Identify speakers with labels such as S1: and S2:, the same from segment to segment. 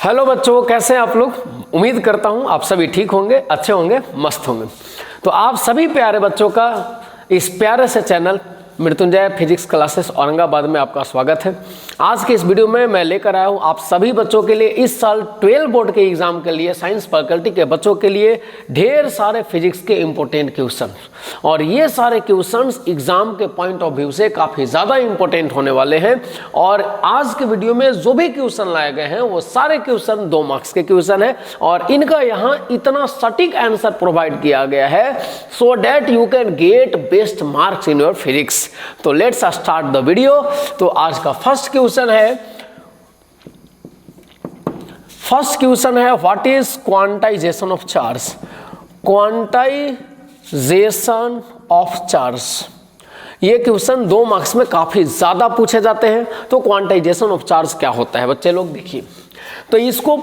S1: Hello बच्चों, कैसे हैं आप लोग। उम्मीद करता हूं आप सभी ठीक होंगे, अच्छे होंगे, मस्त होंगे। तो आप सभी प्यारे बच्चों का इस प्यारे से channel Mrityunjay physics classes Aurangabad में आपका स्वागत है। आज के इस वीडियो में मैं लेकर आया हूं आप सभी बच्चों के लिए इस साल 12 बोर्ड के एग्जाम के लिए साइंस फैकल्टी के बच्चों के लिए ढेर सारे फिजिक्स के इंपॉर्टेंट क्वेश्चन, और ये सारे क्वेश्चंस एग्जाम के पॉइंट ऑफ व्यू से काफ़ी ज़्यादा इंपॉर्टेंट होने वाले हैं। और आज के वीडियो में जो भी क्वेश्चन लाए गए हैं वो सारे क्वेश्चन 2 मार्क्स के क्वेश्चन है, और इनका यहाँ इतना सटीक आंसर प्रोवाइड किया गया है so that you can get best marks in your physics. तो लेट्स स्टार्ट द वीडियो। तो आज का फर्स्ट क्वेश्चन है what is quantization of charge. Quantization of charge, ये क्वेश्चन 2 मार्क्स में काफी ज्यादा पूछे जाते हैं। तो क्वांटाइजेशन ऑफ चार्ज क्या होता है बच्चे लोग देखिए। तो इसको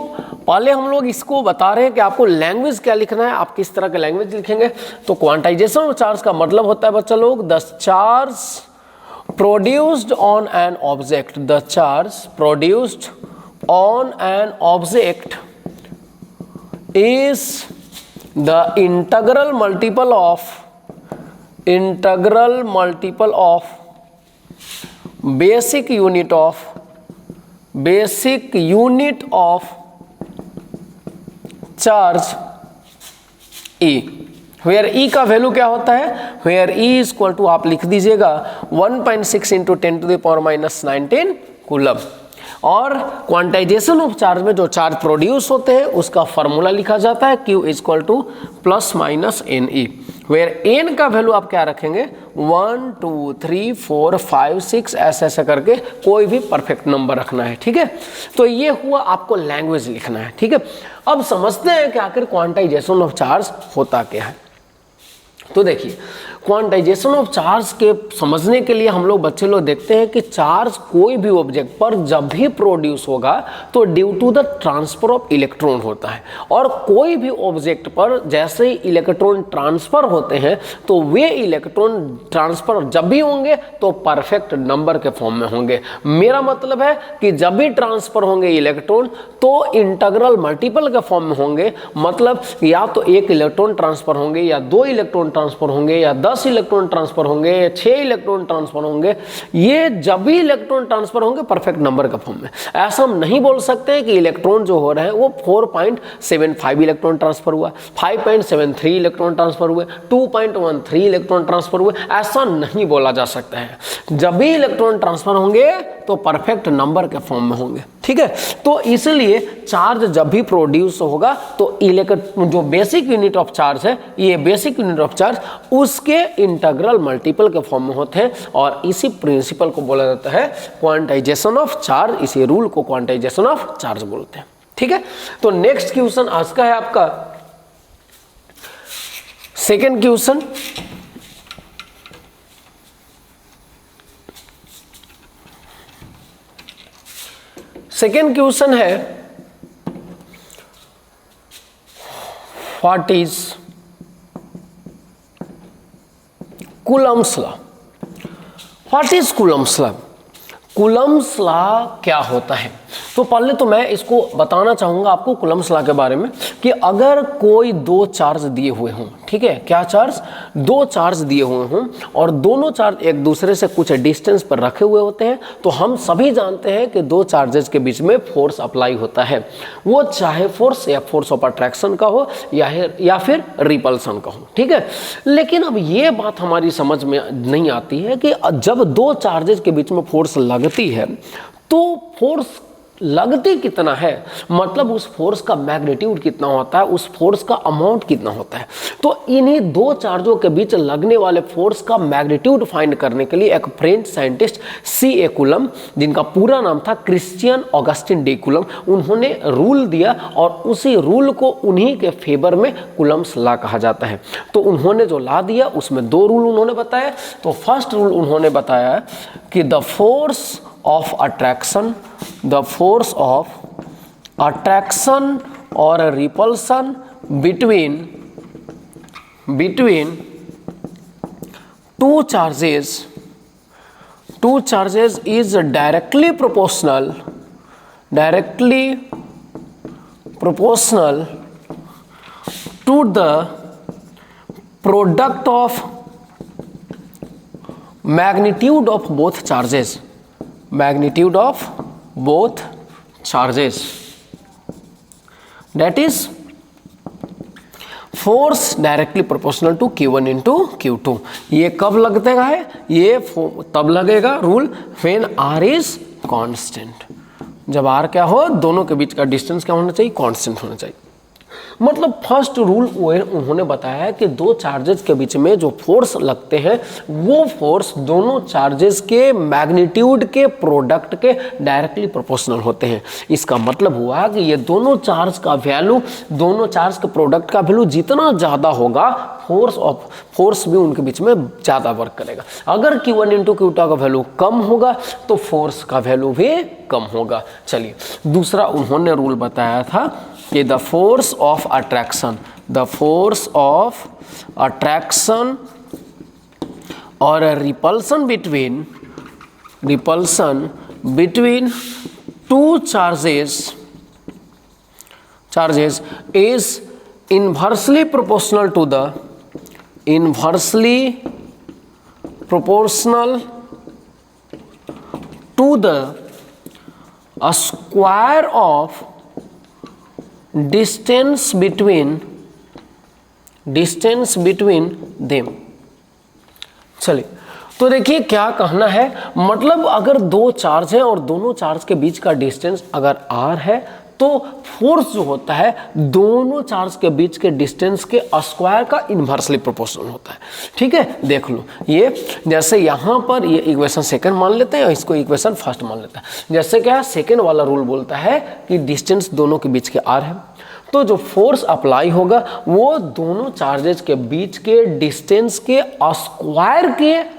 S1: पहले हम लोग इसको बता रहे हैं कि आपको लैंग्वेज क्या लिखना है, आप किस तरह के लैंग्वेज लिखेंगे। तो क्वांटाइजेशन ऑफ चार्ज का मतलब होता है बच्चा लोग the charge produced on an object, the charge produced on an object is the integral multiple of basic unit of charge E, where E का वैल्यू क्या होता है, where E is equal to आप लिख दीजिएगा 1.6 इंटू 10⁻⁻19 कूलम। और quantization of charge में जो चार्ज प्रोड्यूस होते हैं उसका फॉर्मूला लिखा जाता है Q is equal to +-NE, where N का वैल्यू आप क्या रखेंगे 1 2 3 4 5 6 ऐसे करके कोई भी परफेक्ट नंबर रखना है, ठीक है। तो ये हुआ आपको लैंग्वेज लिखना है, ठीक है। अब समझते हैं कि आखिर क्वांटाइजेशन ऑफ चार्ज होता क्या है। तो देखिए क्वांटाइजेशन ऑफ चार्ज के समझने के लिए हम लोग बच्चे लोग देखते हैं कि चार्ज कोई भी ऑब्जेक्ट पर जब भी प्रोड्यूस होगा तो due to the transfer of electron होता है, और कोई भी ऑब्जेक्ट पर जैसे ही इलेक्ट्रॉन ट्रांसफर होते हैं तो वे इलेक्ट्रॉन ट्रांसफर जब भी होंगे तो परफेक्ट नंबर के फॉर्म में होंगे। मेरा मतलब है कि जब भी ट्रांसफर होंगे इलेक्ट्रॉन तो इंटीग्रल मल्टीपल के फॉर्म में होंगे, मतलब या तो 1 इलेक्ट्रॉन ट्रांसफर होंगे या 2 इलेक्ट्रॉन ट्रांसफर होंगे या 10 इलेक्ट्रॉन ट्रांसफर होंगे या 6 इलेक्ट्रॉन ट्रांसफर होंगे। ये जब भी इलेक्ट्रॉन ट्रांसफर होंगे परफेक्ट नंबर का फॉर्म में। ऐसा हम नहीं बोल सकते हैं कि इलेक्ट्रॉन जो हो रहे हैं वो 4.75 इलेक्ट्रॉन ट्रांसफर हुआ, 5.73 इलेक्ट्रॉन ट्रांसफर हुए, 2.13 इलेक्ट्रॉन ट्रांसफर हुए, ऐसा नहीं बोला जा सकता है। जब भी इलेक्ट्रॉन ट्रांसफर होंगे तो परफेक्ट नंबर के फॉर्म में होंगे, ठीक है। तो इसलिए चार्ज जब भी प्रोड्यूस होगा तो जो बेसिक यूनिट ऑफ चार्ज है, ये बेसिक यूनिट ऑफ चार्ज उसके इंटीग्रल मल्टीपल के फॉर्म में होते हैं, और इसी प्रिंसिपल को बोला जाता है क्वांटाइजेशन ऑफ चार्ज। इसी रूल को क्वांटाइजेशन ऑफ चार्ज बोलते हैं, ठीक है। तो नेक्स्ट क्वेश्चन आज का है आपका सेकेंड क्वेश्चन। सेकेंड क्वेश्चन है what is Coulomb's law. What is Coulomb's law, Coulomb's law क्या होता है। तो पहले तो मैं इसको बताना चाहूंगा आपको कूलम्स लॉ के बारे में कि अगर कोई 2 चार्ज दिए हुए हों, ठीक है, क्या चार्ज 2 चार्ज दिए हुए हों और दोनों चार्ज एक दूसरे से कुछ डिस्टेंस पर रखे हुए होते हैं, तो हम सभी जानते हैं कि 2 चार्जेस के बीच में फोर्स अप्लाई होता है, वो चाहे फोर्स या फोर्स ऑफ अट्रैक्शन का हो या फिर रिपल्सन का हो, ठीक है। लेकिन अब ये बात हमारी समझ में नहीं आती है कि जब 2 चार्जेस के बीच में फोर्स लगती है तो फोर्स लगती कितना है, मतलब उस फोर्स का मैग्नीट्यूड कितना होता है, उस फोर्स का अमाउंट कितना होता है। तो इन्हीं 2 चार्जों के बीच लगने वाले फोर्स का मैग्नीट्यूड फाइंड करने के लिए एक फ्रेंच साइंटिस्ट C.A. कूलम, जिनका पूरा नाम था क्रिश्चियन ऑगस्टिन डी कूलम, उन्होंने रूल दिया, और उसी रूल को उन्हीं के फेवर में कूलम्स लॉ कहा जाता है। तो उन्होंने जो लॉ दिया उसमें 2 रूल उन्होंने बताया। तो फर्स्ट रूल उन्होंने बताया कि the force of attraction or repulsion between two charges is directly proportional proportional to the product of magnitude of both charges, magnitude of both charges, that is force directly proportional to Q1 into Q2। ये कब लगता है? ये तब लगेगा rule when R is constant. जब R क्या हो, दोनों के बीच का डिस्टेंस क्या होना चाहिए? कांस्टेंट होना चाहिए। मतलब फर्स्ट रूल उन्होंने बताया है कि दो चार्जेस के बीच में जो फोर्स लगते हैं वो फोर्स दोनों चार्जेस के मैग्नीट्यूड के प्रोडक्ट के डायरेक्टली प्रोपोर्शनल होते हैं। इसका मतलब हुआ कि ये दोनों चार्ज का वैल्यू, दोनों चार्ज के प्रोडक्ट का वैल्यू जितना ज़्यादा होगा फोर्स भी उनके बीच में ज़्यादा वर्क करेगा। अगर Q1 इंटू Q2 का वैल्यू कम होगा तो फोर्स का वैल्यू भी कम होगा। चलिए दूसरा उन्होंने रूल बताया था कि द फोर्स ऑफ अट्रैक्शन और repulsion between two charges is inversely proportional to the square of distance between them। चलिए तो देखिए क्या कहना है, मतलब अगर दो चार्ज हैं और दोनों चार्ज के बीच का डिस्टेंस अगर r है तो फोर्स जो होता है दोनों चार्ज के बीच के डिस्टेंस के स्क्वायर का इन्वर्सली प्रोपोर्शनल होता है। ठीक है, देख लो ये जैसे यहाँ पर ये इक्वेशन सेकंड मान लेते हैं और इसको इक्वेशन फर्स्ट मान लेते हैं। जैसे क्या सेकंड वाला रूल बोलता है कि डिस्टेंस दोनों के बीच के r है, तो जो फोर्स अप्लाई होगा वो दोनों चार्जेस के बीच के डिस्टेंस के स्क्वायर के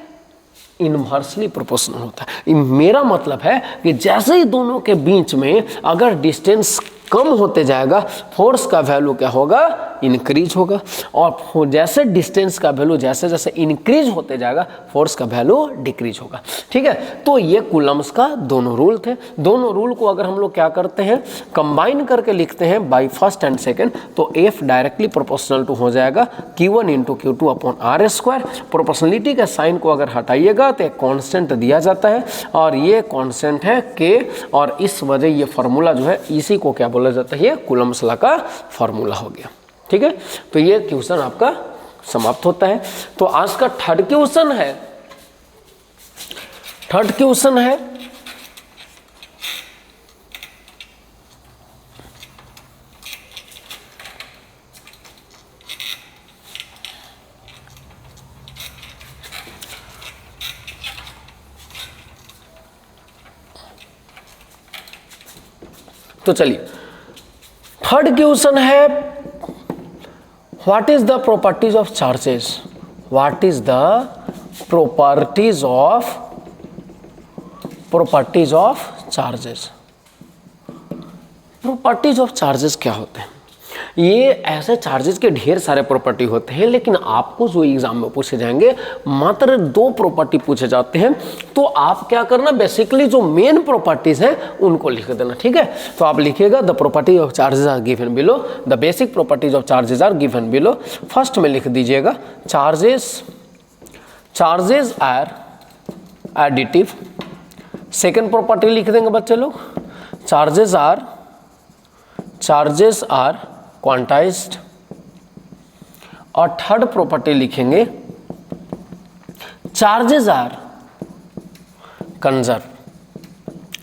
S1: इनवर्सली प्रोपोर्शनल होता है। मेरा मतलब है कि जैसे ही दोनों के बीच में अगर डिस्टेंस कम होते जाएगा फोर्स का वैल्यू क्या होगा? इंक्रीज होगा, और जैसे डिस्टेंस का वैल्यू जैसे जैसे इंक्रीज होते जाएगा फोर्स का वैल्यू डिक्रीज होगा। ठीक है, तो ये कूलम्स का दोनों रूल थे। दोनों रूल को अगर हम लोग क्या करते हैं कंबाइन करके लिखते हैं बाय फर्स्ट एंड सेकंड, तो F डायरेक्टली प्रोपोर्शनल टू हो जाएगा Q1 into Q2 upon R square. Proportionality के साइन को अगर हटाइएगा तो एक कॉन्स्टेंट दिया जाता है और ये कॉन्स्टेंट है K, और इस वजह ये फार्मूला जो है इसी को क्या बोला जाता है? ये कूलम्स लॉ का फार्मूला हो गया। ठीक है, तो ये क्वेश्चन आपका समाप्त होता है। तो आज का थर्ड क्वेश्चन है तो चलिए थर्ड क्वेश्चन है what is the properties of charges? What is the properties of charges? Properties of charges क्या होते हैं? ये ऐसे चार्जेस के ढेर सारे प्रॉपर्टी होते हैं, लेकिन आपको जो एग्जाम में पूछे जाएंगे मात्र 2 प्रॉपर्टी पूछे जाते हैं। तो आप क्या करना, बेसिकली जो मेन प्रॉपर्टीज हैं उनको लिख देना। ठीक है, तो आप लिखिएगा the property of charges are given below, the basic properties of charges are given below. First में लिख दीजिएगा charges are additive. Second property लिख देंगे बच्चे लोग, चार्जेस आर क्वांटाइज्ड। और थर्ड प्रॉपर्टी लिखेंगे चार्जेस आर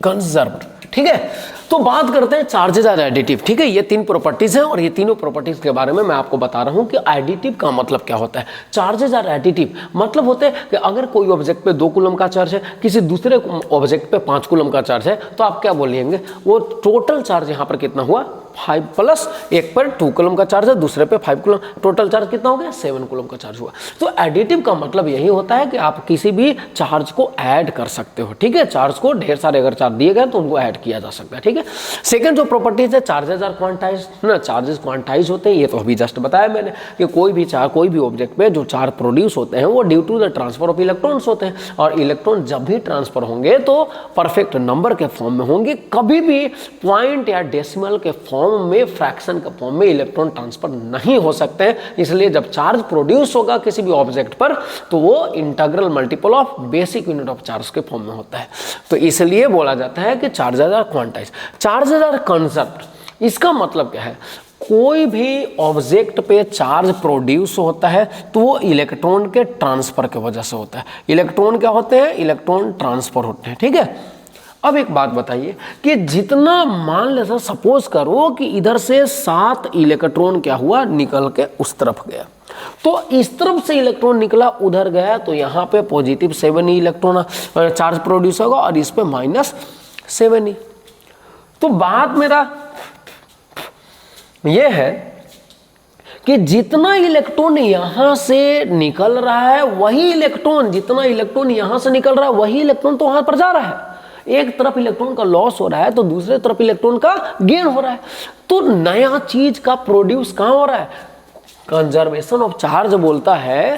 S1: कंजर्व्ड। ठीक है, तो बात करते हैं चार्जेस आर एडिटिव। ठीक है, ये 3 प्रॉपर्टीज हैं और ये तीनों प्रॉपर्टीज के बारे में मैं आपको बता रहा हूं कि एडिटिव का मतलब क्या होता है। चार्जेस आर एडिटिव मतलब होते हैं कि अगर कोई ऑब्जेक्ट पे 2 कूलम का चार्ज है, किसी दूसरे ऑब्जेक्ट पे 5 कूलम का चार्ज है, तो आप क्या बोलेंगे वो टोटल चार्ज यहां पर कितना हुआ 5 प्लस एक पर 2 कूलम का चार्ज है, दूसरे पे 5 कूलम, टोटल चार्ज कितना हो गया 7 कूलम का चार्ज हुआ। तो एडिटिव का मतलब यही होता है कि आप किसी भी चार्ज को ऐड कर सकते हो। ठीक है, चार्ज को ढेर सारे अगर चार्ज दिए गए तो उनको ऐड किया जा सकता है। ठीक है, सेकंड जो प्रॉपर्टीज है चार्जेस आर क्वांटाइज्ड ना, चार्जेस क्वांटाइज होते हैं। ये तो अभी जस्ट बताया मैंने कि कोई भी ऑब्जेक्ट पे जो चार्ज प्रोड्यूस होते हैं वो due to the transfer of electrons होते हैं, और इलेक्ट्रॉन जब भी ट्रांसफर होंगे तो परफेक्ट नंबर के फॉर्म में होंगे, कभी भी पॉइंट या डेसिमल के फॉर्म फॉर्म में, फ्रैक्शन के फॉर्म में इलेक्ट्रॉन ट्रांसफर नहीं हो सकते हैं। इसलिए जब चार्ज प्रोड्यूस होगा किसी भी ऑब्जेक्ट पर तो वो integral multiple of basic unit of charge के फॉर्म में होता है। तो इसलिए बोला जाता है कि charges are quantized, charges are conserved. इसका मतलब क्या है, कोई भी ऑब्जेक्ट पे चार्ज प्रोड्यूस होता है तो वो इलेक्ट्रॉन के ट्रांसफर की वजह से होता है। इलेक्ट्रॉन क्या होते हैं, इलेक्ट्रॉन ट्रांसफर होते हैं, ठीक है। अब एक बात बताइए कि जितना, मान लेते सपोज करो कि इधर से 7 इलेक्ट्रॉन क्या हुआ, निकल के उस तरफ गया, तो इस तरफ से इलेक्ट्रॉन निकला उधर गया तो यहाँ पे पॉजिटिव 7 ही इलेक्ट्रॉन चार्ज प्रोड्यूस होगा और इस पे -7 ही। तो बात मेरा ये है कि जितना इलेक्ट्रॉन यहां से निकल रहा है वही इलेक्ट्रॉन, जितना इलेक्ट्रॉन यहां से निकल रहा है वही इलेक्ट्रॉन तो वहां पर जा रहा है। एक तरफ इलेक्ट्रॉन का लॉस हो रहा है तो दूसरे तरफ इलेक्ट्रॉन का गेन हो रहा है। तो नया चीज का प्रोड्यूस कहां हो रहा है, कंजर्वेशन ऑफ चार्ज बोलता है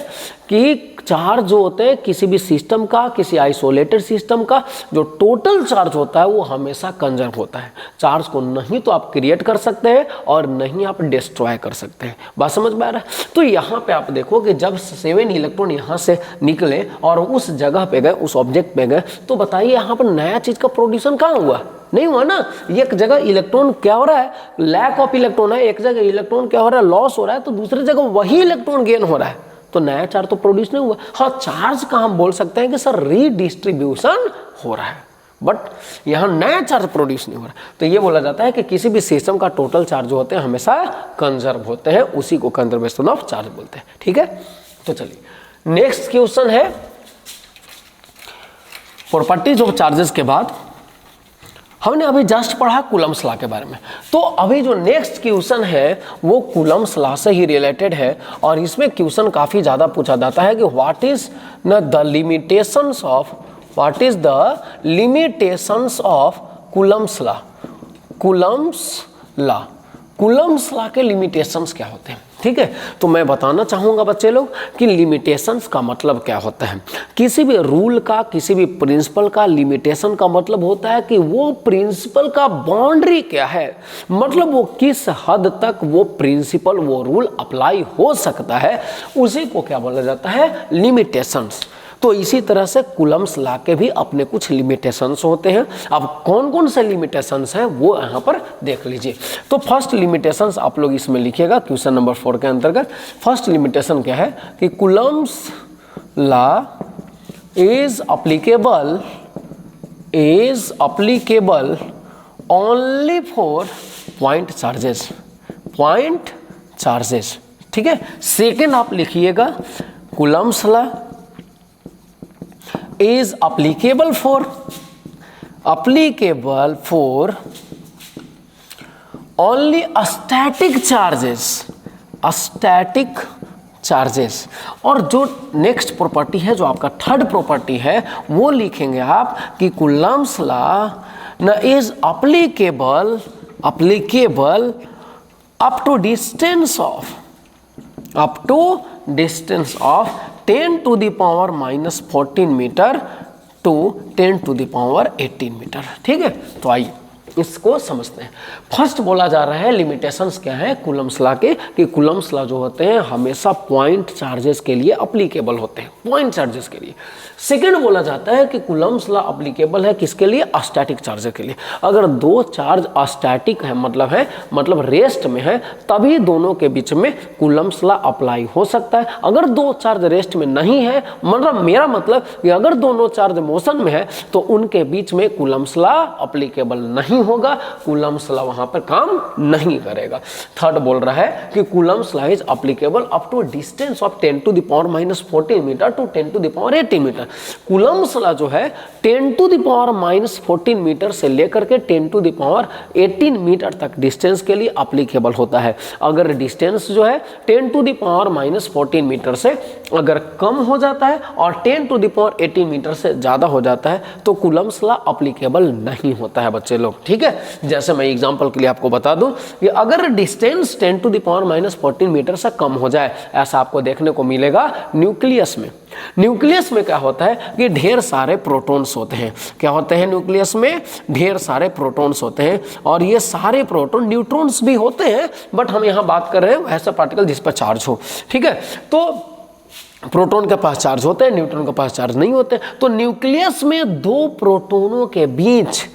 S1: कि चार्ज जो होते हैं किसी भी सिस्टम का, किसी आइसोलेटेड सिस्टम का जो टोटल चार्ज होता है वो हमेशा कंजर्व होता है। चार्ज को नहीं तो आप क्रिएट कर सकते हैं और नहीं आप डिस्ट्रॉय कर सकते हैं। बात समझ में आ रहा है। तो यहाँ पे आप देखो कि जब 7 इलेक्ट्रॉन यहाँ से निकले और उस जगह पे गए, उस ऑब्जेक्ट पे गए, तो बताइए यहाँ पर नया चीज का प्रोड्यूसन कहाँ हुआ, नहीं हुआ ना। एक जगह इलेक्ट्रॉन क्या हो रहा है, लैक ऑफ इलेक्ट्रॉन है, एक जगह इलेक्ट्रॉन क्या हो रहा है, लॉस हो रहा है, तो दूसरी जगह वही इलेक्ट्रॉन गेन हो रहा है, तो नया चार्ज तो प्रोड्यूस नहीं हुआ। हाँ, चार्ज का हम बोल सकते हैं कि सर रीडिस्ट्रीब्यूशन हो रहा है, बट यहाँ नया चार्ज प्रोड्यूस नहीं हो रहा। तो ये बोला जाता है कि किसी भी सिस्टम का टोटल चार्ज जो होते हैं हमेशा कंजर्व होते हैं, उसी को कंजर्वेशन ऑफ चार्ज बोलते हैं, ठीक है। तो चलिए नेक्स्ट क्वेश्चन है प्रॉपर्टीज ऑफ चार्जेस के बाद हमने अभी जस्ट पढ़ा कूलम्स लॉ के बारे में। तो अभी जो नेक्स्ट क्वेश्चन है वो कूलम्स लॉ से ही रिलेटेड है और इसमें क्वेश्चन काफी ज्यादा पूछा जाता है कि what is the limitations of Coulomb's law. Coulomb's law के लिमिटेशंस क्या होते हैं, ठीक है। तो मैं बताना चाहूंगा बच्चे लोग कि लिमिटेशंस का मतलब क्या होता है। किसी भी रूल का, किसी भी प्रिंसिपल का लिमिटेशन का मतलब होता है कि वो प्रिंसिपल का बाउंड्री क्या है, मतलब वो किस हद तक वो प्रिंसिपल, वो रूल अप्लाई हो सकता है, उसी को क्या बोला जाता है, लिमिटेशंस। तो इसी तरह से कूलम्स लॉ के भी अपने कुछ लिमिटेशंस होते हैं। अब कौन कौन से लिमिटेशंस हैं वो यहाँ पर देख लीजिए। तो फर्स्ट लिमिटेशंस आप लोग इसमें लिखिएगा क्वेश्चन नंबर 4 के अंतर्गत। फर्स्ट लिमिटेशन क्या है कि Coulomb's law is applicable only for point charges, ठीक है। सेकेंड आप लिखिएगा Coulomb's law is applicable for only static charges। और जो नेक्स्ट प्रॉपर्टी है, जो आपका थर्ड प्रॉपर्टी है, वो लिखेंगे आप कि Coulomb's law is applicable up to distance of 10 to the power -14 metre to 10 to the power 18 metre, ठीक है। तो आइए इसको समझते हैं। फर्स्ट बोला जा रहा है लिमिटेशंस क्या है कूलम्स लॉ के, कि कूलम्स लॉ जो होते हैं हमेशा पॉइंट चार्जेस के लिए अप्लीकेबल होते हैं, पॉइंट चार्जेस के लिए। सेकंड बोला जाता है कि कूलम्स लॉ अप्लीकेबल है किसके लिए, स्टैटिक चार्जेस के लिए। अगर दो चार्ज स्टैटिक है, मतलब रेस्ट में है, तभी दोनों के बीच में कूलम्स लॉ अप्लाई हो सकता है। अगर दो चार्ज रेस्ट में नहीं है, मेरा मतलब कि अगर दोनों चार्ज मोशन में है तो उनके बीच में कूलम्स लॉ अप्लीकेबल नहीं होगा, कूलम्स लॉ वहां पर काम नहीं करेगा। थर्ड बोल रहा है कि Coulomb's law is applicable up to distance of 10 to the power -14 metre to 10 to the power 18 metre. Coulomb's law जो है 10 to the power -14 मीटर से लेकर के 10 to the power 18 मीटर तक डिस्टेंस के लिए अप्लीकेबल होता है। अगर डिस्टेंस जो है 10 to the power -14 मीटर से अगर कम हो जाता है और 10 to the power 18 मीटर से ज्यादा हो जाता है तो कूलम्स लॉ अप्लीकेबल नहीं होता है बच्चे लोग, ठीक है। जैसे मैं एग्जांपल के लिए आपको बता दूं कि अगर distance 10 to the power -14 metre से कम हो जाए, ऐसा आपको देखने को मिलेगा न्यूक्लियस में। न्यूक्लियस में क्या होता है कि ढेर सारे प्रोटॉन्स होते हैं। क्या होते हैं न्यूक्लियस में? ढेर सारे प्रोटॉन्स होते हैं, और ये सारे प्रोटॉन न्यूट्रॉन्स भी होते हैं, बट हम यहाँ बात कर रहे हैं ऐसा पार्टिकल जिस पर चार्ज हो, ठीक है। तो प्रोटॉन के पास चार्ज होते हैं, न्यूट्रॉन के पास चार्ज नहीं होते। तो न्यूक्लियस में दो प्रोटॉनों के बीच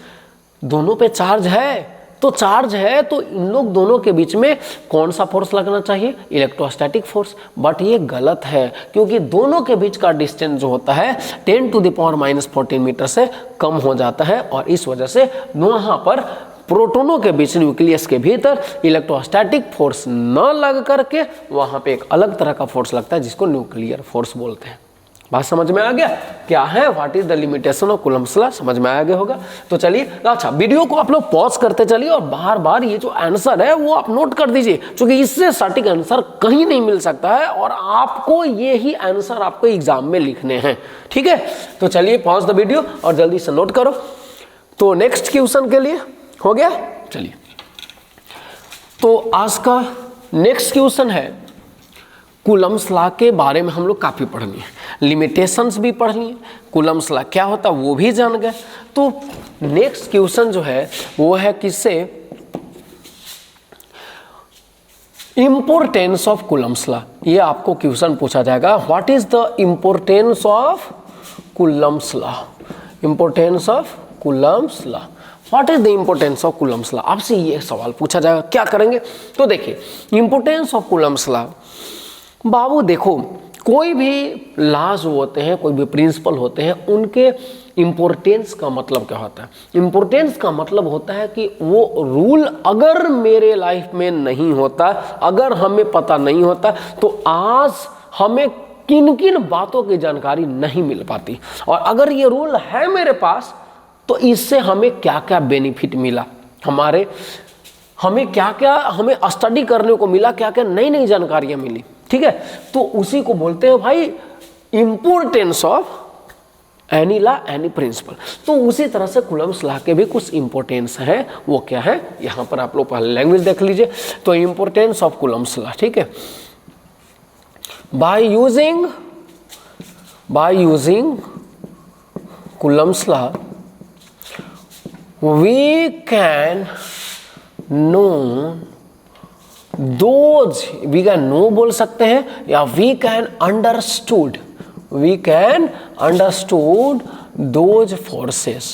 S1: दोनों पे चार्ज है, तो चार्ज है तो इन लोग दोनों के बीच में कौन सा फोर्स लगना चाहिए? Electrostatic force. बट ये गलत है, क्योंकि दोनों के बीच का डिस्टेंस जो होता है 10 टू द पावर -14 मीटर से कम हो जाता है, और इस वजह से वहाँ पर प्रोटॉनों के बीच न्यूक्लियस के भीतर इलेक्ट्रोस्टैटिक फोर्स न लग करके वहाँ पे एक अलग तरह का फोर्स लगता है जिसको न्यूक्लियर फोर्स बोलते हैं। बात समझ में आ गया? क्या है what is the limitation of Coulomb's law? समझ में आ गया होगा। तो चलिए, अच्छा वीडियो को आप लोग पॉज करते चलिए और बार बार ये जो आंसर है वो आप नोट कर दीजिए, क्योंकि इससे सटीक आंसर कहीं नहीं मिल सकता है, और आपको ये ही आंसर आपको एग्जाम में लिखने हैं, ठीक है। तो चलिए पॉज द वीडियो और जल्दी से नोट करो। तो नेक्स्ट क्वेश्चन के लिए हो गया। चलिए, तो आज का नेक्स्ट क्वेश्चन है, कूलम्ब्स लॉ के बारे में हम लोग काफ़ी पढ़ लिए, लिमिटेशंस भी पढ़ लिए, कूलम्ब्स लॉ क्या होता है वो भी जान गए। तो नेक्स्ट क्वेश्चन जो है वो है किससे? Importance of Coulomb's law. ये आपको क्वेश्चन पूछा जाएगा, what is the importance of Coulomb's law? Importance of Coulomb's law, what is the importance of Coulomb's law? आपसे ये सवाल पूछा जाएगा। क्या करेंगे? तो देखिए, इंपोर्टेंस ऑफ कूलम्ब्स लॉ, बाबू देखो, कोई भी लॉ जो होते हैं, कोई भी प्रिंसिपल होते हैं, उनके इंपोर्टेंस का मतलब क्या होता है? इंपोर्टेंस का मतलब होता है कि वो रूल अगर मेरे लाइफ में नहीं होता, अगर हमें पता नहीं होता, तो आज हमें किन किन बातों की जानकारी नहीं मिल पाती, और अगर ये रूल है मेरे पास तो इससे हमें क्या क्या बेनिफिट मिला, हमें क्या क्या हमें स्टडी करने को मिला, क्या क्या नई नई जानकारियां मिली, ठीक है। तो उसी को बोलते हैं भाई importance of any law, any principle. तो उसी तरह से कूलम्ब्स लॉ के भी कुछ इंपोर्टेंस है। वो क्या है? यहां पर आप लोग पहले लैंग्वेज देख लीजिए। तो इंपोर्टेंस ऑफ कूलम्ब्स लॉ, ठीक है, by using Coulomb's law we can know बोल सकते हैं, या we can understood those forces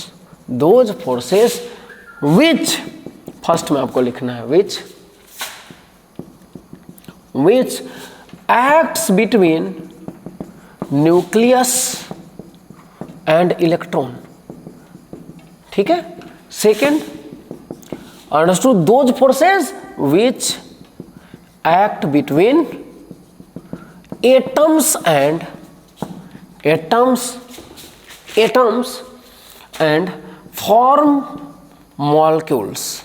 S1: which, first में आपको लिखना है which acts between nucleus and electron, ठीक है। Second, understood those forces which act between atoms and form molecules,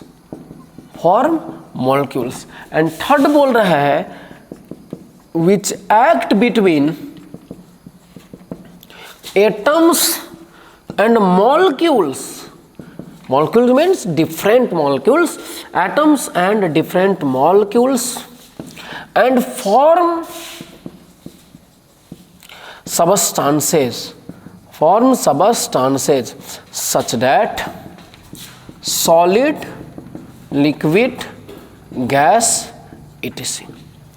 S1: and third बोल रहा है which act between atoms and molecules means different molecules, atoms and different molecules, and form substances such that solid, liquid, gas, etc.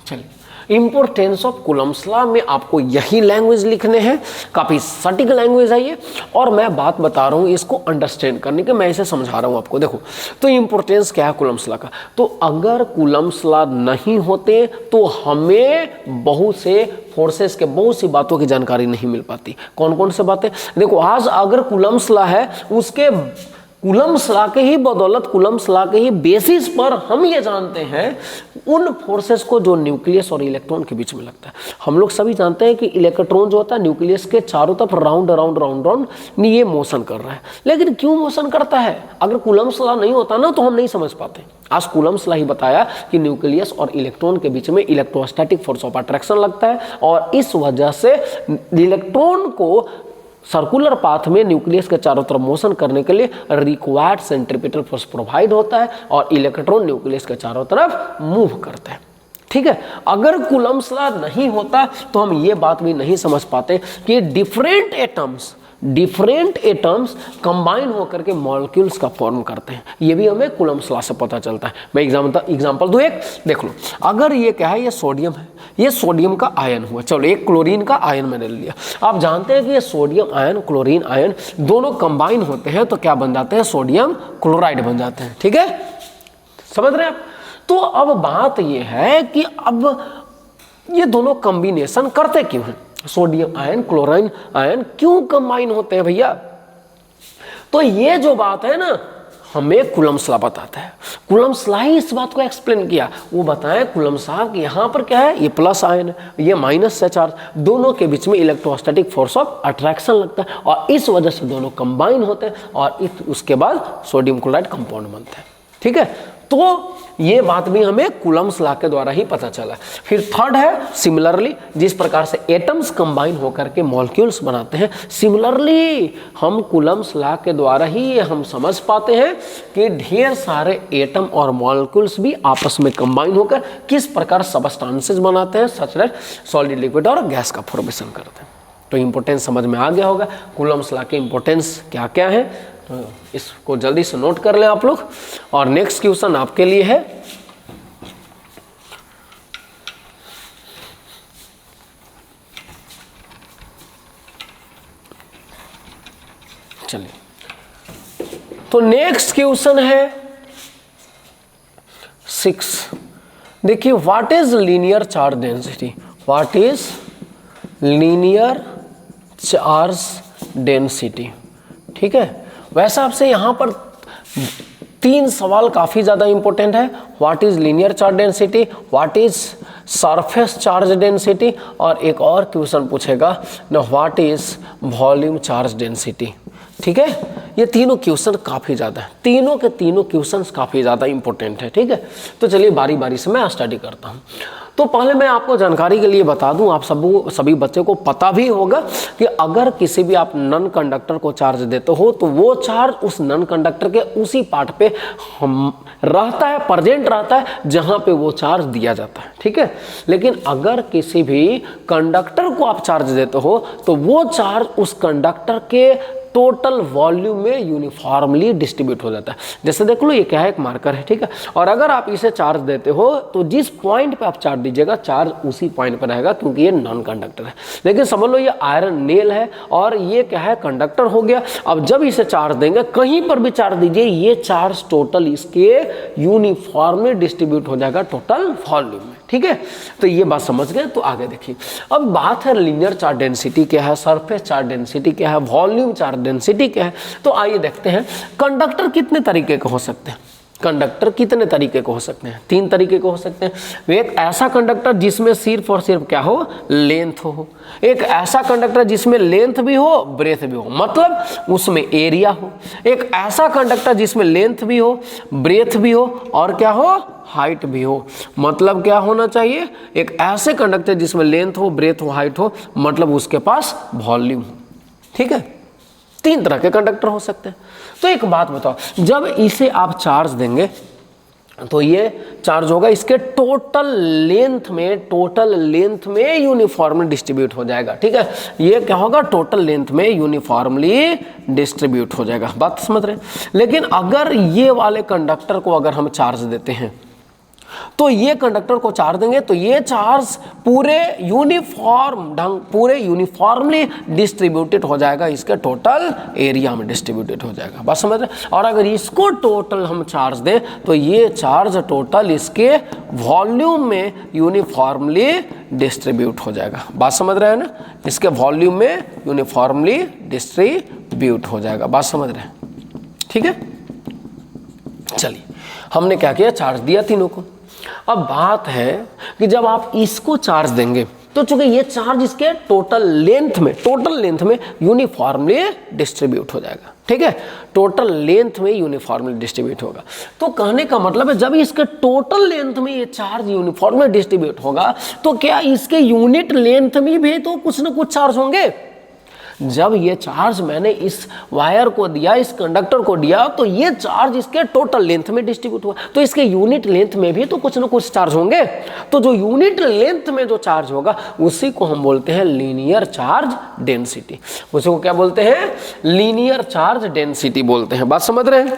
S1: चलिए, importance of Coulomb's law में आपको यही language लिखने हैं, काफी सटीक लैंग्वेज है ये, और मैं बात बता रहा हूँ इसको अंडरस्टैंड करने के, मैं इसे समझा रहा हूँ आपको। देखो, तो इंपोर्टेंस क्या है कूलम्ब्स लॉ का? तो अगर कूलम्ब्स लॉ नहीं होते तो हमें बहुत से फोर्सेस के, बहुत सी बातों की जानकारी नहीं मिल पाती। कौन कौन से बातें? देखो, आज अगर कूलम्ब्स लॉ है, उसके कूलम्ब्स लॉ के ही बदौलत, कूलम्ब्स लॉ के ही बेसिस पर हम ये जानते हैं उन फोर्सेस को जो न्यूक्लियस और इलेक्ट्रॉन के बीच में लगता है। हम लोग सभी जानते हैं कि इलेक्ट्रॉन जो होता है न्यूक्लियस के चारों तरफ राउंड ये मोशन कर रहा है, लेकिन क्यों मोशन करता है? अगर कूलम्ब्स लॉ नहीं होता ना तो हम नहीं समझ पाते। आज कूलम्ब्स लॉ ही बताया कि न्यूक्लियस और इलेक्ट्रॉन के बीच में इलेक्ट्रोस्टैटिक फोर्स ऑफ अट्रैक्शन लगता है, और इस वजह से इलेक्ट्रॉन को सर्कुलर पाथ में न्यूक्लियस के चारों तरफ मोशन करने के लिए रिक्वायर्ड सेंट्रीपिटल फोर्स प्रोवाइड होता है और इलेक्ट्रॉन न्यूक्लियस के चारों तरफ मूव करते हैं। ठीक है, अगर कूलम्ब्स लॉ नहीं होता तो हम ये बात भी नहीं समझ पाते कि डिफरेंट एटम्स कंबाइन होकर के मॉलिक्यूल्स का फॉर्म करते हैं। ये भी हमें कूलम्ब्स लॉ से पता चलता है। मैं एग्जांपल दूं एक, देख लो, अगर ये क्या है, ये सोडियम है, ये सोडियम का आयन हुआ, चलो एक क्लोरीन का आयन मैंने लिया। आप जानते हैं कि ये सोडियम आयन क्लोरीन आयन दोनों कंबाइन होते हैं तो क्या बन जाते हैं, सोडियम क्लोराइड बन जाते हैं। ठीक है, समझ रहे हैं आप? तो अब बात ये है कि अब ये दोनों कॉम्बिनेशन करते क्यों हैं, सोडियम आयन क्लोरीन आयन क्यों कंबाइन होते हैं भैया? तो ये जो बात है ना, हमें कूलम्ब्स लॉ बताता है। कूलम्ब्स लॉ ही इस बात को एक्सप्लेन किया। वो बताएं कूलम्ब्स साहब कि यहाँ पर क्या है, ये प्लस आयन है, ये माइनस है चार्ज, दोनों के बीच में इलेक्ट्रोस्टैटिक फोर्स ऑफ अट्रैक्शन लगता है और इस वजह से दोनों कंबाइन होते हैं और उसके बाद सोडियम क्लोराइड कंपाउंड बनता है। ठीक है, तो ये बात भी हमें कूलम्ब्स लॉ के द्वारा ही पता चला। फिर थर्ड है सिमिलरली, जिस प्रकार से एटम्स कंबाइन होकर के मॉलिक्यूल्स बनाते हैं, सिमिलरली हम कूलम्ब्स लॉ के द्वारा ही ये हम समझ पाते हैं कि ढेर सारे एटम और मॉलिक्यूल्स भी आपस में कंबाइन होकर किस प्रकार सबस्टांसेस बनाते हैं, सच दैट सॉलिड, लिक्विड और गैस का फॉर्मेशन करते हैं। तो इंपॉर्टेंस समझ में आ गया होगा, कूलम्ब्स लॉ के इंपॉर्टेंस क्या क्या है, तो इसको जल्दी से नोट कर लें आप लोग। और नेक्स्ट क्वेश्चन आपके लिए है, चलिए, तो नेक्स्ट क्वेश्चन है 6। देखिए, what is linear charge density, what is linear charge density. ठीक है, वैसे आपसे यहां पर 3 सवाल काफी ज्यादा इंपॉर्टेंट है। What is linear charge density, what is surface charge density, और एक और क्वेश्चन पूछेगा ना, what is volume charge density. ठीक है, ये तीनों क्वेश्चन काफी ज्यादा है, तीनों के तीनों क्वेश्चन काफी ज्यादा इंपॉर्टेंट है। ठीक है, तो चलिए बारी बारी से मैं स्टडी करता हूं। तो पहले मैं आपको जानकारी के लिए बता दूं, आप सभी बच्चे को पता भी होगा कि अगर किसी भी आप नॉन कंडक्टर को चार्ज देते हो तो वो चार्ज उस नॉन कंडक्टर के उसी पार्ट पे रहता है, प्रेजेंट रहता है जहां पे वो चार्ज दिया जाता है। ठीक है, लेकिन अगर किसी भी कंडक्टर को आप चार्ज देते हो तो वो चार्ज उस कंडक्टर के टोटल वॉल्यूम में यूनिफॉर्मली डिस्ट्रीब्यूट हो जाता है। जैसे देख लो, ये क्या है, एक मार्कर है। ठीक है, और अगर आप इसे चार्ज देते हो तो जिस पॉइंट पे आप चार्ज दीजिएगा चार्ज उसी पॉइंट पर रहेगा, क्योंकि ये नॉन कंडक्टर है। लेकिन समझ लो ये आयरन नेल है और ये क्या है, कंडक्टर हो गया। अब जब इसे चार्ज देंगे, कहीं पर भी चार्ज दीजिए, ये चार्ज टोटल इसके यूनिफॉर्मली डिस्ट्रीब्यूट हो जाएगा टोटल वॉल्यूम में। ठीक है, तो ये बात समझ गए। तो आगे देखिए, अब बात है लीनियर चार्ज डेंसिटी क्या है, सरफेस चार्ज डेंसिटी क्या है, वॉल्यूम चार्ज डेंसिटी क्या है। तो आइए देखते हैं, कंडक्टर कितने तरीके के हो सकते हैं। कंडक्टर कितने तरीके के हो सकते हैं, 3 तरीके के हो सकते हैं। एक ऐसा कंडक्टर जिसमें सिर्फ और सिर्फ क्या हो, लेंथ हो। एक ऐसा कंडक्टर जिसमें लेंथ भी हो, ब्रेथ भी हो, मतलब उसमें एरिया हो। एक ऐसा कंडक्टर जिसमें लेंथ भी हो, ब्रेथ भी हो और क्या हो, हाइट भी हो। मतलब क्या होना चाहिए, एक ऐसे कंडक्टर जिसमें लेंथ हो, ब्रेथ हो, हाइट हो, मतलब उसके पास वॉल्यूम हो। ठीक है, 3 तरह के कंडक्टर हो सकते हैं। तो एक बात बताओ, जब इसे आप चार्ज देंगे तो ये चार्ज होगा इसके टोटल लेंथ में यूनिफॉर्मली डिस्ट्रीब्यूट हो जाएगा। ठीक है, ये क्या होगा, टोटल लेंथ में यूनिफॉर्मली डिस्ट्रीब्यूट हो जाएगा। बात समझ रहे हैं। लेकिन अगर ये वाले कंडक्टर को अगर हम चार्ज देते हैं तो ये कंडक्टर को चार्ज देंगे तो ये चार्ज पूरे यूनिफॉर्मली डिस्ट्रीब्यूटेड हो जाएगा, इसके टोटल एरिया में डिस्ट्रीब्यूटेड हो जाएगा। बात समझ रहे। और अगर इसको टोटल हम चार्ज दें तो ये चार्ज टोटल इसके वॉल्यूम में यूनिफॉर्मली डिस्ट्रीब्यूट हो जाएगा। बात समझ रहे हैं ना, इसके वॉल्यूम में यूनिफॉर्मली डिस्ट्रीब्यूट हो जाएगा। बात समझ रहे हैं, ठीक है। चलिए, हमने क्या किया, चार्ज दिया तीनों को। अब बात है कि जब आप इसको चार्ज देंगे तो चूंकि ये चार्ज इसके टोटल लेंथ में यूनिफॉर्मली डिस्ट्रीब्यूट हो जाएगा। ठीक है, टोटल लेंथ में यूनिफॉर्मली डिस्ट्रीब्यूट होगा। तो कहने का मतलब है जब इसके टोटल लेंथ में ये चार्ज यूनिफॉर्मली डिस्ट्रीब्यूट होगा तो क्या इसके यूनिट लेंथ में भी तो कुछ ना कुछ चार्ज होंगे। जब ये चार्ज मैंने इस वायर को दिया, इस कंडक्टर को दिया, तो ये चार्ज इसके टोटल लेंथ में डिस्ट्रीब्यूट हुआ, तो इसके यूनिट लेंथ में भी तो कुछ ना कुछ चार्ज होंगे। तो जो यूनिट लेंथ में जो चार्ज होगा उसी को हम बोलते हैं लीनियर चार्ज डेंसिटी। उसी को क्या बोलते हैं? लीनियर चार्ज डेंसिटी बोलते हैं। बात समझ रहे हैं?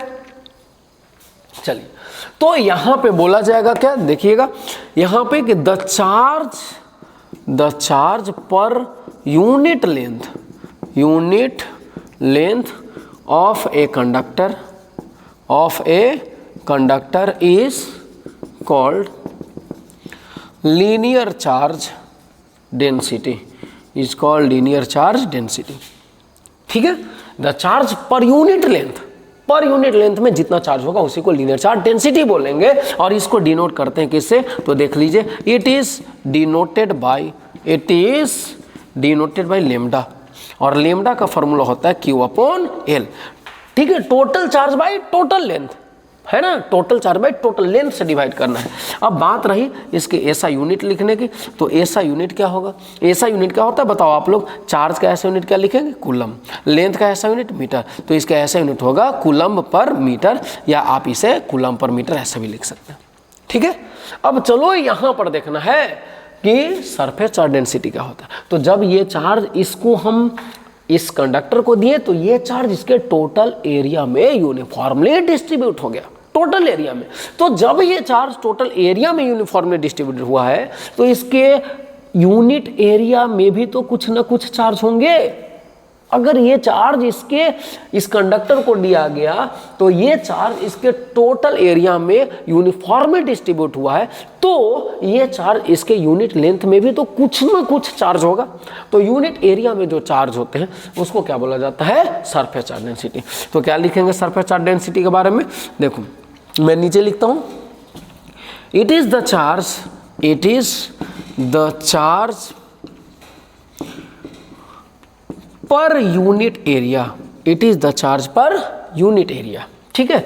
S1: चलिए, तो यहां पे बोला जाएगा क्या, देखिएगा यहां पे कि the charge per unit length of a conductor is called linear charge density, ठीक है। The charge per unit length में जितना चार्ज होगा उसी को लीनियर चार्ज डेंसिटी बोलेंगे। और इसको डिनोट करते हैं किससे? तो देख लीजिए, it is denoted by lambda, और लेमडा का फॉर्मूला होता है Q/L, ठीक है। Total charge by total length है ना, total charge by total length से डिवाइड करना है। अब बात रही इसके ऐसा यूनिट लिखने की, तो ऐसा यूनिट क्या होगा? ऐसा यूनिट क्या होता है बताओ आप लोग? चार्ज का ऐसा यूनिट क्या लिखेंगे? कूलम। लेंथ का ऐसा यूनिट मीटर, तो इसका ऐसा यूनिट होगा कूलम पर मीटर, या आप इसे कूलम पर मीटर ऐसा भी लिख सकते हैं, ठीक है। अब चलो यहाँ पर देखना है कि सरफेस चार्ज डेंसिटी क्या होता है। तो जब ये चार्ज इसको हम इस कंडक्टर को दिए, तो ये चार्ज इसके टोटल एरिया में यूनिफॉर्मली डिस्ट्रीब्यूट हो गया, टोटल एरिया में। तो जब ये चार्ज टोटल एरिया में यूनिफॉर्मली डिस्ट्रीब्यूट हुआ है, तो इसके यूनिट एरिया में भी तो कुछ ना कुछ चार्ज होंगे। अगर ये चार्ज इस कंडक्टर को दिया गया, तो ये चार्ज इसके टोटल एरिया में यूनिफॉर्मली डिस्ट्रीब्यूट हुआ है, तो ये चार्ज इसके यूनिट लेंथ में भी तो कुछ ना कुछ चार्ज होगा। तो यूनिट एरिया में जो चार्ज होते हैं उसको क्या बोला जाता है? Surface charge density. तो क्या लिखेंगे सरफेस चार्ज डेंसिटी के बारे में? देखो मैं नीचे लिखता हूं, it is the charge per unit area, it is the charge per unit area, ठीक है।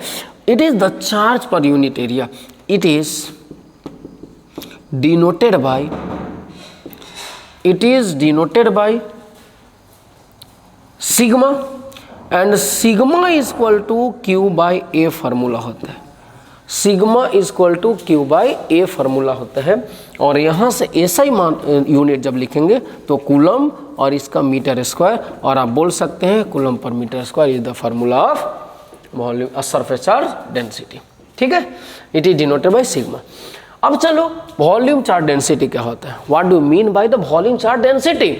S1: It is the charge per unit area, it is denoted by sigma, and sigma is equal to Q/A formula होता है। Sigma is equal to Q/A formula होता है। और यहाँ से ऐसा ही यूनिट जब लिखेंगे तो कूलम और इसका मीटर स्क्वायर, और आप बोल सकते हैं coulomb per metre square is the formula of volume surface charge density, ठीक है। It is denoted by sigma. अब चलो वॉल्यूम चार्ज डेंसिटी क्या होता है? What do mean by the volume charge density?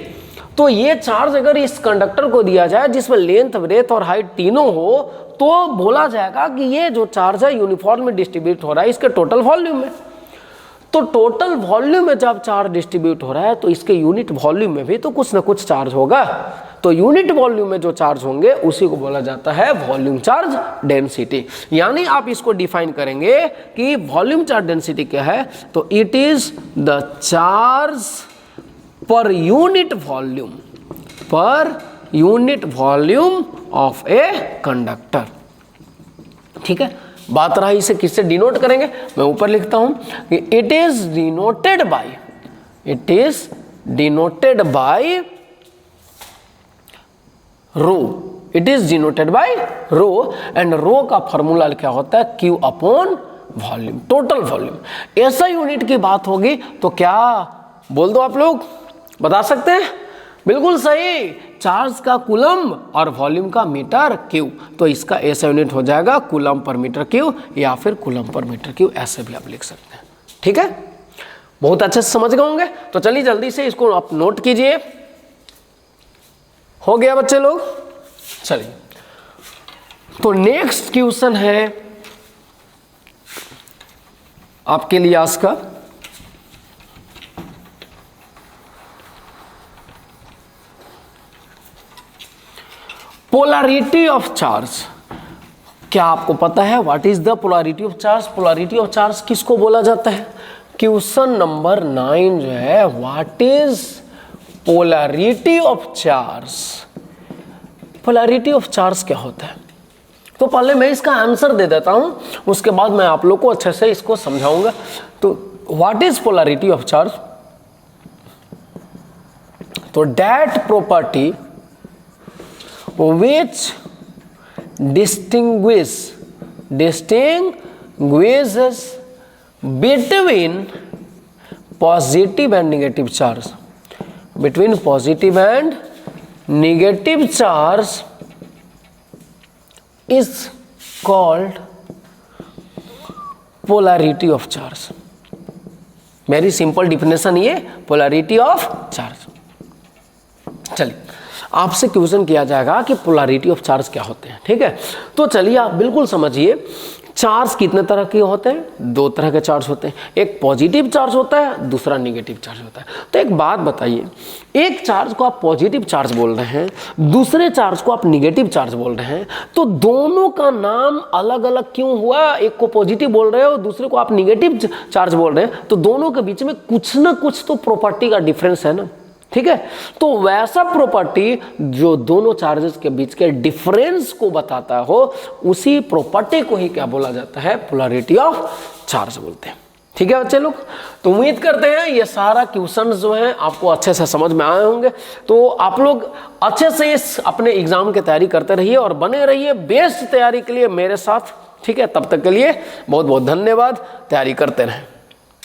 S1: तो ये चार्ज अगर इस कंडक्टर को दिया जाए जिसमें लेंथ, ब्रेथ और हाइट तीनों हो, तो बोला जाएगा कि ये जो चार्ज है यूनिफॉर्म में डिस्ट्रीब्यूट हो रहा है इसके टोटल वॉल्यूम में। तो टोटल वॉल्यूम में जब चार्ज डिस्ट्रीब्यूट हो रहा है, तो इसके यूनिट वॉल्यूम में भी तो कुछ ना कुछ चार्ज होगा। तो यूनिट वॉल्यूम में जो चार्ज होंगे उसी को बोला जाता है वॉल्यूम चार्ज डेंसिटी। यानी आप इसको डिफाइन करेंगे कि वॉल्यूम चार्ज डेंसिटी क्या है, तो it is the charge per unit volume of a conductor, ठीक है। बात रहा इसे किससे डिनोट करेंगे? मैं ऊपर लिखता हूं कि it is denoted by rho, it is denoted by rho, and rho का फॉर्मूला क्या होता है? Q/वॉल्यूम, टोटल वॉल्यूम। ऐसा यूनिट की बात होगी तो क्या बोल दो आप लोग, बता सकते हैं? बिल्कुल सही, चार्ज का कूलम और वॉल्यूम का मीटर क्यू, तो इसका ऐसा यूनिट हो जाएगा कूलम पर मीटर क्यू, या फिर कूलम पर मीटर क्यू, ऐसे भी आप लिख सकते हैं, ठीक है। बहुत अच्छे से समझ गए होंगे। तो चलिए जल्दी से इसको आप नोट कीजिए। हो गया बच्चे लोग? चलिए, तो नेक्स्ट क्वेश्चन है आपके लिए आज का, पोलैरिटी ऑफ चार्ज। क्या आपको पता है what is the polarity of charge? Polarity of charge किसको बोला जाता है? क्वेश्चन नंबर 9 जो है, what is polarity of charge? Polarity of charge क्या होता है? तो पहले मैं इसका आंसर दे देता हूं, उसके बाद मैं आप लोग को अच्छे से इसको समझाऊंगा। तो what is polarity of charge? तो that property which distinguishes between positive and negative charge. Between positive and negative charge is called polarity of charge. Very simple definition ये पोलैरिटी ऑफ चार्ज। चलिए आपसे क्वेश्चन किया जाएगा कि polarity of charge क्या होते हैं, ठीक है। तो चलिए आप बिल्कुल समझिए, चार्ज कितने तरह के होते हैं? दो तरह के चार्ज होते हैं, एक पॉजिटिव चार्ज होता है, दूसरा नेगेटिव चार्ज होता है। तो एक बात बताइए, एक चार्ज को आप पॉजिटिव चार्ज बोल रहे हैं, दूसरे चार्ज को आप नेगेटिव चार्ज बोल रहे हैं, तो दोनों का नाम अलग अलग क्यों हुआ? एक को पॉजिटिव बोल रहे हो, दूसरे को आप नेगेटिव चार्ज बोल रहे हैं, तो दोनों के बीच में कुछ ना कुछ तो प्रॉपर्टी का डिफरेंस है ना, ठीक है। तो वैसा प्रॉपर्टी जो दोनों चार्जेस के बीच के डिफरेंस को बताता हो, उसी प्रॉपर्टी को ही क्या बोला जाता है? पोलैरिटी ऑफ चार्ज बोलते हैं, ठीक है बच्चे लोग। तो उम्मीद करते हैं ये सारा क्वेश्चन जो है आपको अच्छे से समझ में आए होंगे। तो आप लोग अच्छे से इस अपने एग्जाम की तैयारी करते रहिए और बने रहिए बेस्ट तैयारी के लिए मेरे साथ, ठीक है। तब तक के लिए बहुत बहुत धन्यवाद, तैयारी करते रहें।